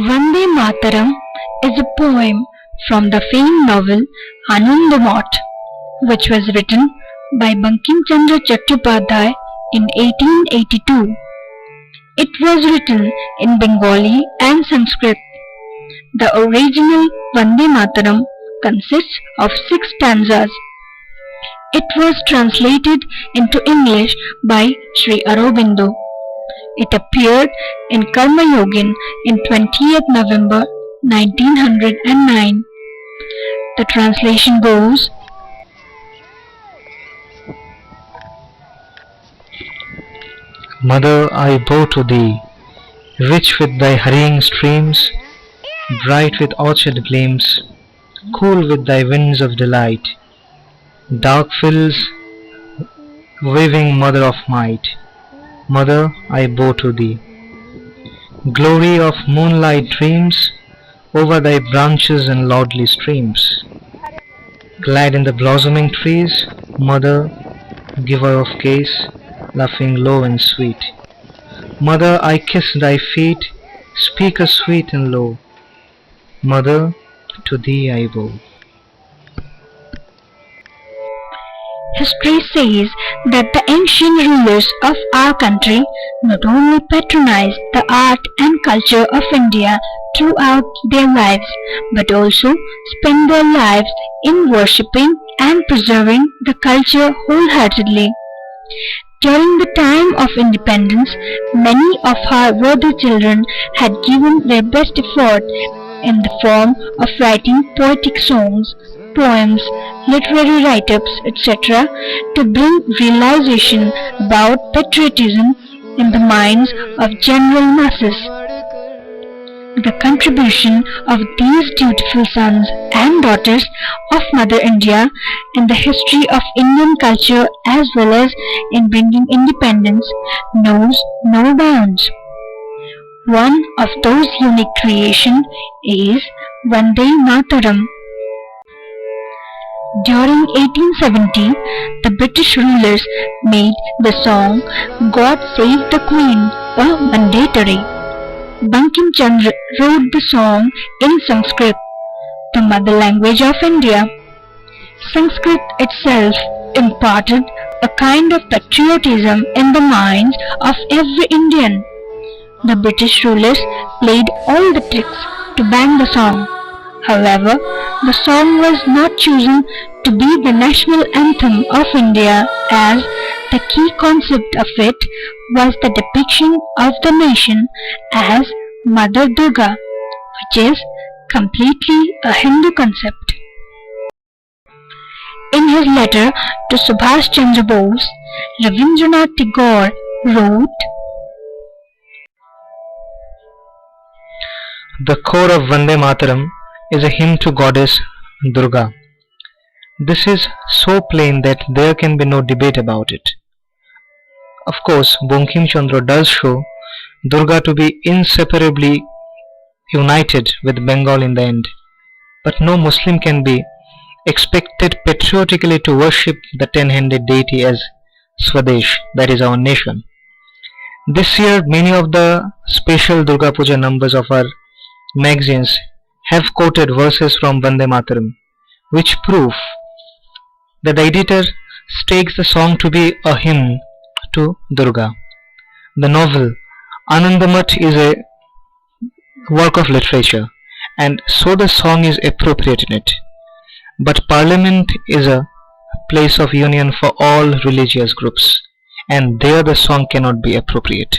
Vande Mataram is a poem from the famed novel Anandamath, which was written by Bankim Chandra Chattopadhyay in 1882. It was written in Bengali and Sanskrit. The original Vande Mataram consists of 6 stanzas. It was translated into English by Sri Aurobindo. It appeared in Karma Yogin in 20th November 1909. The translation goes, Mother, I bow to thee, rich with thy hurrying streams, bright with orchard gleams, cool with thy winds of delight, dark fills, waving mother of might. Mother, I bow to thee. Glory of moonlight dreams over thy branches and lordly streams. Glad in the blossoming trees, mother, giver of case, laughing low and sweet. Mother, I kiss thy feet, speak a sweet and low. Mother, to thee I bow. history says that the ancient rulers of our country not only patronized the art and culture of India throughout their lives, but also spent their lives in worshipping and preserving the culture wholeheartedly. During the time of independence, many of our worthy children had given their best effort in the form of writing poetic songs, poems, literary write-ups, etc. to bring realization about patriotism in the minds of general masses. The contribution of these dutiful sons and daughters of Mother India in the history of Indian culture as well as in bringing independence knows no bounds. One of those unique creations is Vande Mataram. During 1870, the British rulers made the song God Save the Queen a mandatory. Bankim Chandra wrote the song in Sanskrit, the mother language of India. Sanskrit itself imparted a kind of patriotism in the minds of every Indian. The British rulers played all the tricks to ban the song. However, the song was not chosen to be the national anthem of India, as the key concept of it was the depiction of the nation as Mother Durga, which is completely a Hindu concept. In his letter to Subhash Chandra Bose, Rabindranath Tagore wrote, The core of Vande Mataram is a hymn to goddess Durga. This is so plain that there can be no debate about it. Of course, Bankim Chandra does show Durga to be inseparably united with Bengal in the end, but no Muslim can be expected patriotically to worship the ten-handed deity as Swadesh, that is our nation. This year, many of the special Durga Puja numbers of our magazines have quoted verses from Vande Mataram, which prove that the editor takes the song to be a hymn to Durga. The novel Anandamath is a work of literature, and so the song is appropriate in it. But Parliament is a place of union for all religious groups, and there the song cannot be appropriate.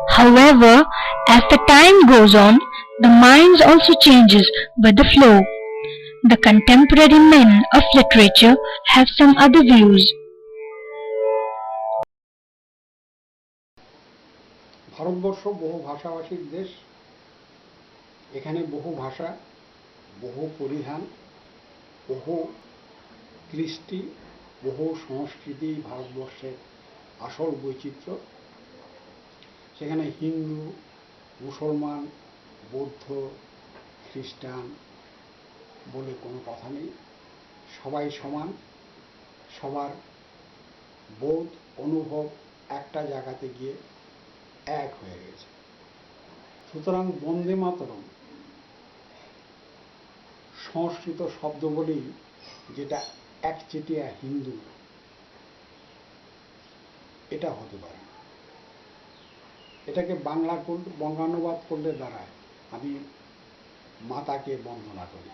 However, as the time goes on, the minds also changes with the flow. The contemporary men of literature have some other views. Bharatvarsha বহু ভাষাভাষীর দেশ। এখানে বহু ভাষা, বহু পরিধান, বহু কৃষ্টি, বহু সংস্কৃতি ভারতবর্ষের আসল বৈচিত্র্য। সেখানে হিন্দু, মুসলমান, বৌদ্ধ, খ্রিস্টান বলে কোনো কথা নেই। সবাই সমান, সবার বোধ অনুভব একটা জায়গাতে গিয়ে এক হয়ে গেছে। সুতরাং বন্দে মাতরম সংস্কৃত শব্দ বলেই, যেটা একচেটিয়া হিন্দু, এটা হতে পারে না। এটাকে বঙ্গানুবাদ করলে দাঁড়ায়, আমি মাতাকে বন্দনা করি।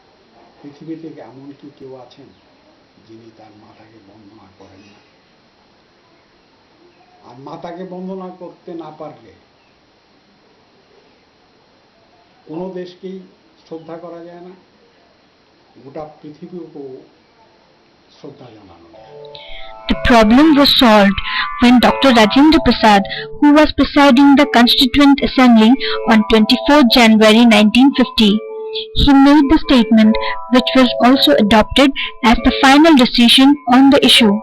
পৃথিবীতে এমন কি কেউ আছেন যিনি তার মাতাকে বন্দনা করেন না? আর মাতাকে বন্দনা করতে না পারলে কোনো দেশকেই শ্রদ্ধা করা যায় না, গোটা পৃথিবীকেও শ্রদ্ধা জানানো যায়। The problem was solved when Dr. Rajendra Prasad, who was presiding the Constituent Assembly on 24 January 1950, he made the statement which was also adopted as the final decision on the issue.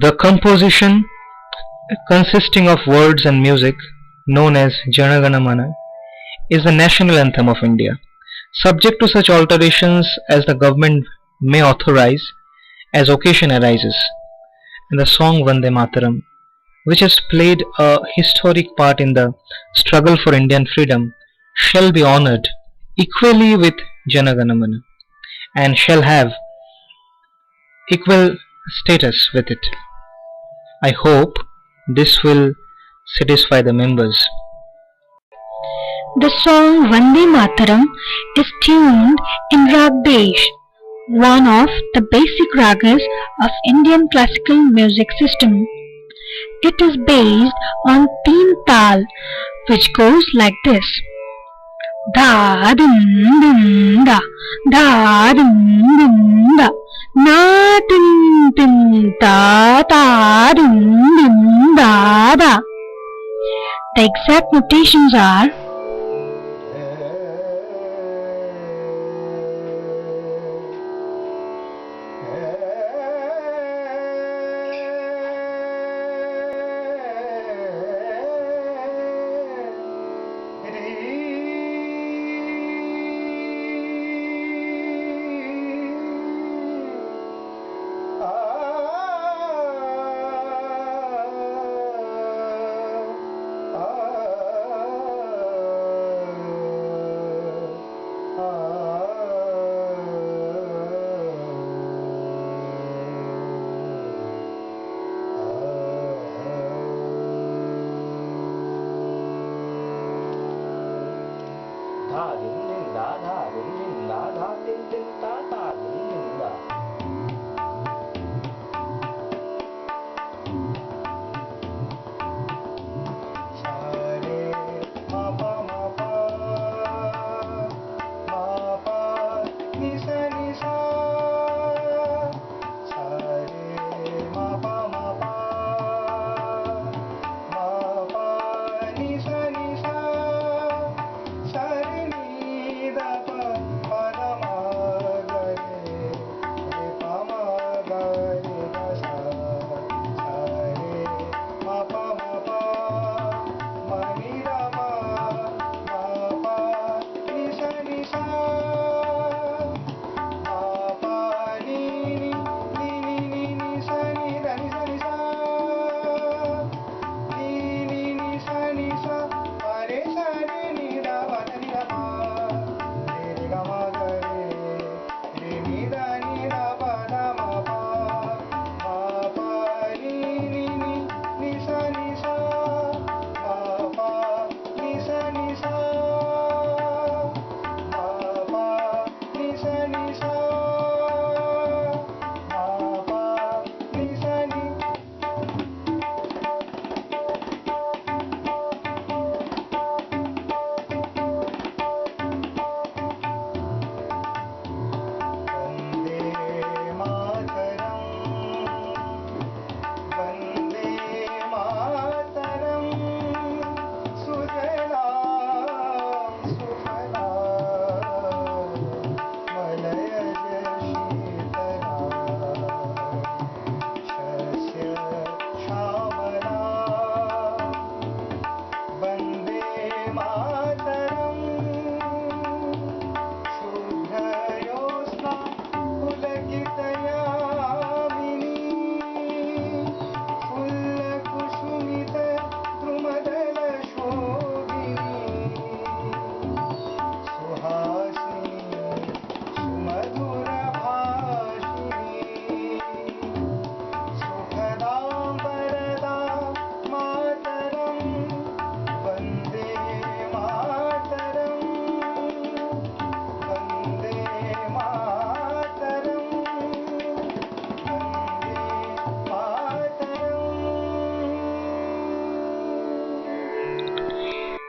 The composition, consisting of words and music, known as Jana Gana Mana, is the national anthem of India, subject to such alterations as the government may authorize as occasion arises. And the song Vande Mataram, which has played a historic part in the struggle for Indian freedom, shall be honored equally with Jana Gana Mana and shall have equal status with it. I hope this will satisfy the members. The song Vande Mataram is tuned in Rag Desh, one of the basic ragas of Indian classical music system. It is based on Teen Tal, which goes like this: Da dum dum da, da dum dum da, na dum dum da, da dum dum da da. The exact notations are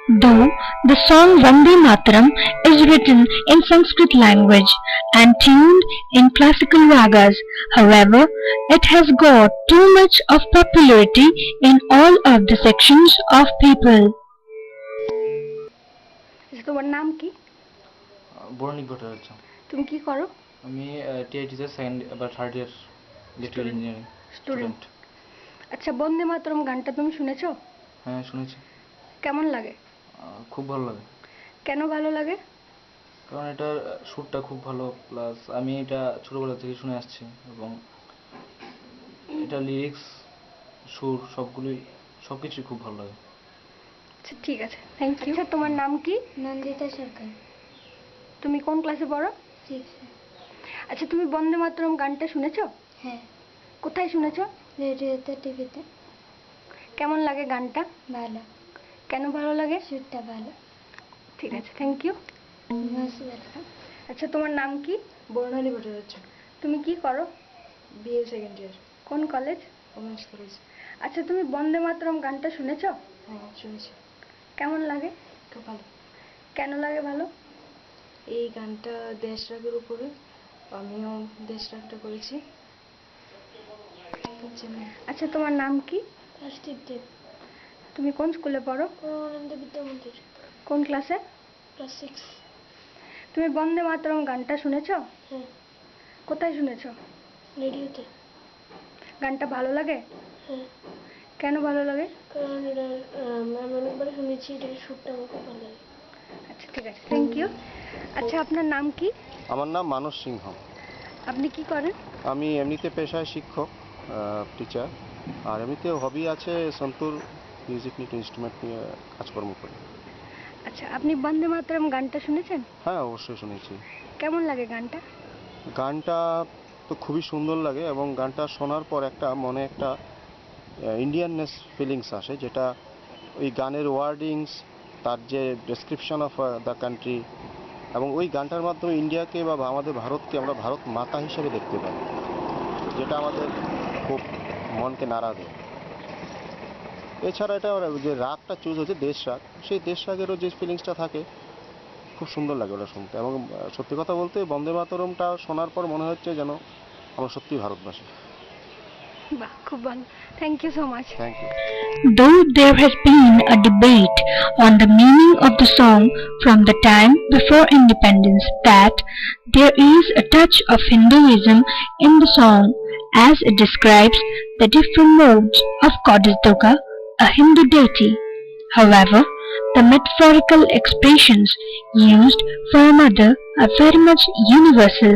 Though the song Vande Mataram is written in Sanskrit language and tuned in classical ragas, however, it has got too much of popularity in all of the sections of people. তোমার নাম কি? বর্ণিক ভট্টাচার্য। তুমি কি করো? আমি টিআইটিতে second বা third year electrical engineering student. আচ্ছা, বন্দে মাতরম গানটা তুমি শুনেছো? হ্যাঁ শুনেছি। কেমন লাগে? খুব ভালো লাগে। কেন ভালো লাগে? কারণ এটার সুরটা খুব ভালো, প্লাস আমি এটা ছোটবেলা থেকে শুনে আসছি এবং এটা লিরিক্স, সুর সবকিছুই খুব ভালো লাগে। আচ্ছা ঠিক আছে, থ্যাংক ইউ। আচ্ছা তোমার নাম কি? নন্দিতা সরকার। তুমি কোন ক্লাসে পড়ো? 6। আচ্ছা তুমি বন্দে মাতরম গানটা শুনেছো? হ্যাঁ, কোথায় শুনেছো? রেডিওতে, টিভিতে। কেমন লাগে গানটা? ভালো। কেন ভালো লাগে? সুরটা ভালো। ঠিক আছে, থ্যাংক ইউ। Most welcome. আচ্ছা তোমার নাম কি? বর্ণালী ভট্টাচার্য। তুমি কি করো? বিএ সেকেন্ড ইয়ার, কোন কলেজ? Women's college. আচ্ছা তুমি বন্দে মাতরম গানটা শুনেছো? হ্যাঁ শুনেছি। কেমন লাগে? খুব ভালো। কেন লাগে ভালো? এই গানটা দেশরাগের উপরে, আমিও দেশরাগটা করেছি। আচ্ছা তোমার নাম কি? রাষ্ট্রীয় দেব। তুমি কোন স্কুলে পড়ো? পরমানন্দ বিদ্যা মন্দির, কোন ক্লাসে? ক্লাস 6। তুমি বন্দে মাতরম গানটা শুনেছো? হ্যাঁ, কোথায় শুনেছো? রেডিওতে। গানটা ভালো লাগে? হ্যাঁ, কেন ভালো লাগে? কারণ এটা আমি অনেকবার শুনেছি, এটার সুরটা আমার খুব ভালো লাগে। আচ্ছা ঠিক আছে, থ্যাংক ইউ। আচ্ছা আপনার নাম কি? আমার নাম মানস সিংহ। আপনি কি করেন? আমি এমনিতে পেশায় শিক্ষক, টিচার, আর এমনিতে হবি আছে সন্তুর মিউজিক নিয়ে, ইনস্ট্রুমেন্ট নিয়ে কাজকর্ম করি। আচ্ছা আপনি বন্দে মাতরম গানটা শুনেছেন? হ্যাঁ অবশ্যই শুনেছি। কেমন লাগে গানটা? গানটা তো খুবই সুন্দর লাগে এবং গানটা শোনার পর মনে একটা ইন্ডিয়াননেস ফিলিংস আসে, যেটা ওই গানের ওয়ার্ডিংস, তার যে ডেসক্রিপশন অফ দ্য কান্ট্রি, এবং ওই গানটার মাধ্যমে ইন্ডিয়াকে বা আমাদের ভারতকে আমরা ভারত মাতা হিসেবে দেখতে পাই, যেটা আমাদের খুব মনকে নাড়া দেয়। এছাড়া এটা যে রাগটা চুজ হয়েছে দেশ রাগ, সেই দেশ রাগেরও যে ফিলিংসটা থাকে খুব সুন্দর লাগে ওটা শুনতে। এবং সত্যি কথা বলতে বন্দে মাতরমটা শোনার পর মনে হচ্ছে যেন আমরা সত্যিই ভারতবাসী। বাহ, খুব ভালো, thank you so much. Thank you. Though there has been a debate on the meaning of the song from the time before independence, that there is a touch of Hinduism in the song as it describes the different modes of Goddess Durga, a Hindu deity. However, the metaphorical expressions used for a mother are very much universal.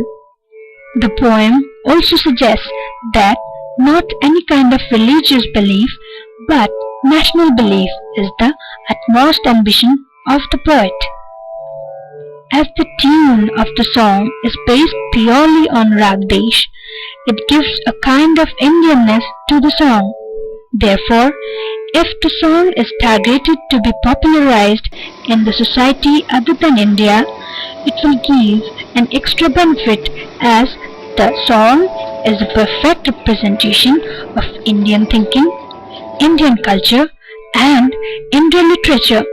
The poem also suggests that not any kind of religious belief, but national belief is the utmost ambition of the poet. As the tune of the song is based purely on Ragdesh, it gives a kind of Indianness to the song. Therefore, if the song is targeted to be popularized in the society other than India, it will give an extra benefit, as the song is a perfect representation of Indian thinking, Indian culture, and Indian literature.